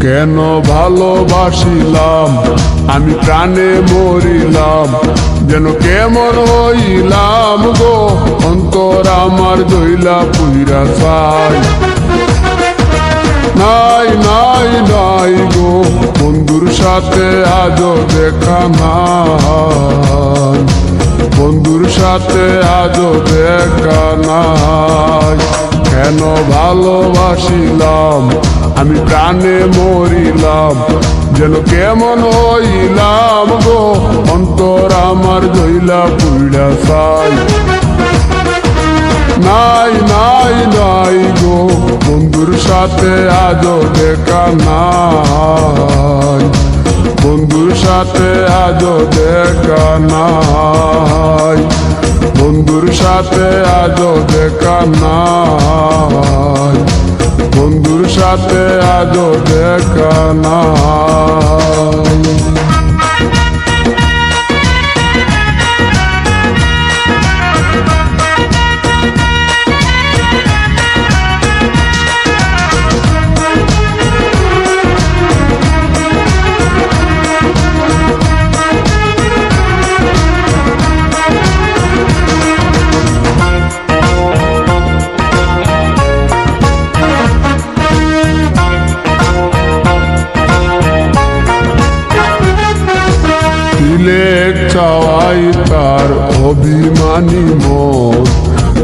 কেন ভালোবাসিলাম আমি প্রাণে মরিলাম, যেন কেমন হইলাম গো অন্তর আমার দইলা পুইরা চাই। নাই নাই নাই গো বন্ধুর সাথে আজও দেখা নাই, বন্ধুর সাথে আজও দেখা নাই। কেন ভালোবাসিলাম আমি প্রাণে মরিলাম, যেন কেমন হইলাম গো অন্তর আমার দইলা পুইরা চাই। নাই নাই নাই গো বন্ধুর সাথে আজও দেখা নাই, বন্ধুর সাথে আজও দেখা নাই, বন্ধুর সাথে আজও দেখা নাই, বন্ধুর সাথে আজও দেখা নাই। চাওয়াই তার অভিমানী মন,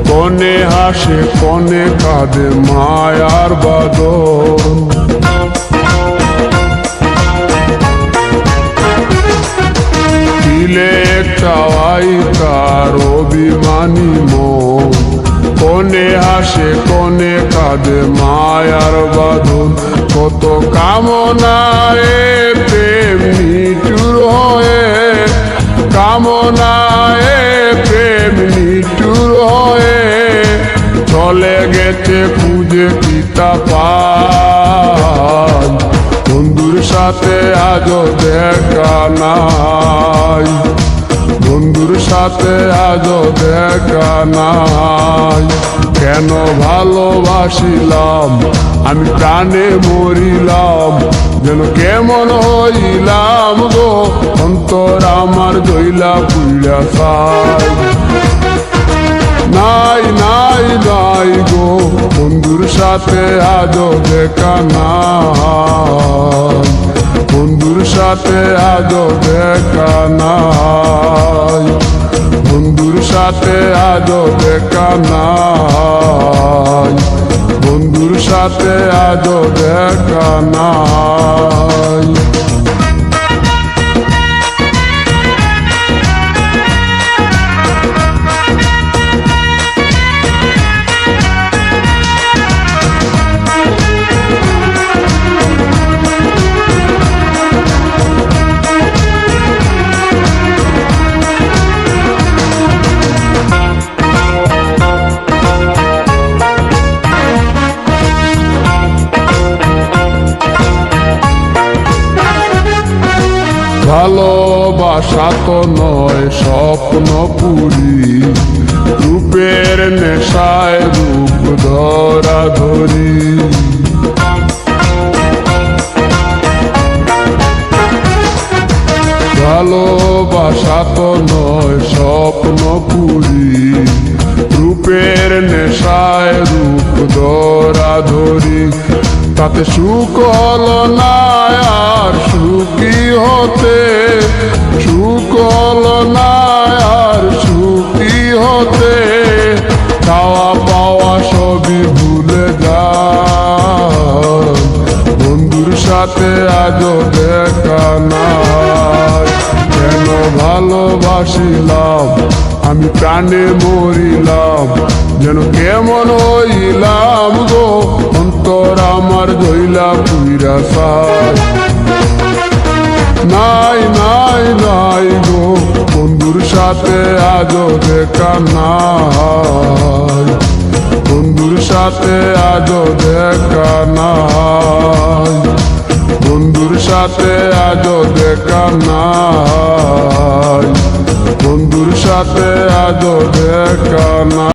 কনে হাসে কনে কাঁদে মায়ার বাদন। দিলে চাওয়াই তার অভিমানী মন, কনে হাসে কনে কাঁদে মায়ার বাদন। কত কামনায় প্রেম নিঠুর হয়ে, কামনায় প্রেম নিঠুর হয়ে চলে গেছে খুঁজে পিতা পায়। বন্ধুর সাথে আজও দেখা নাই, বন্ধুর সাথে আজও দেখা নাই। কেন ভালোবাসিলাম আমি প্রাণে মরিলাম, যেন কেমন হইলাম গো অন্তর আমার দইলা পুইরা চাই। নাই নাই নাই গো বন্ধুর সাথে আজও দেখা নাই, বন্ধুর সাথে আজও দেখা নাই, বন্ধুর সাথে আজও দেখা নাই, বন্ধুর সাথে আজও দেখা নাই। ভালোবাসা তো নয় স্বপ্ন পুরি, রূপের নেশায় রূপ ধরা ধরি। ভালোবাসা তো নয় স্বপ্ন পুরি, রূপের নেশায় রূপ ধরা ধরি। তাতে সুখ হলো না আর সুখী হতে, সুখ হলো না আর সুখী হতে। চাওয়া পাওয়া সবই ভুলে যায়, বন্ধুর সাথে আজও দেখা নাই। কেন ভালোবাসিলাম আমি প্রাণে মরিলাম, যেন কেমন হইলাম গো অন্তর আমার দইলা পুইরা চাই। নাই নাই নাই গো বন্ধুর সাথে আজও দেখা নাই, বন্ধুর সাথে আজও দেখা নাই, বন্ধুর সাথে আজও দেখা নাই, বন্ধুর সাথে আজও দেখা নাই।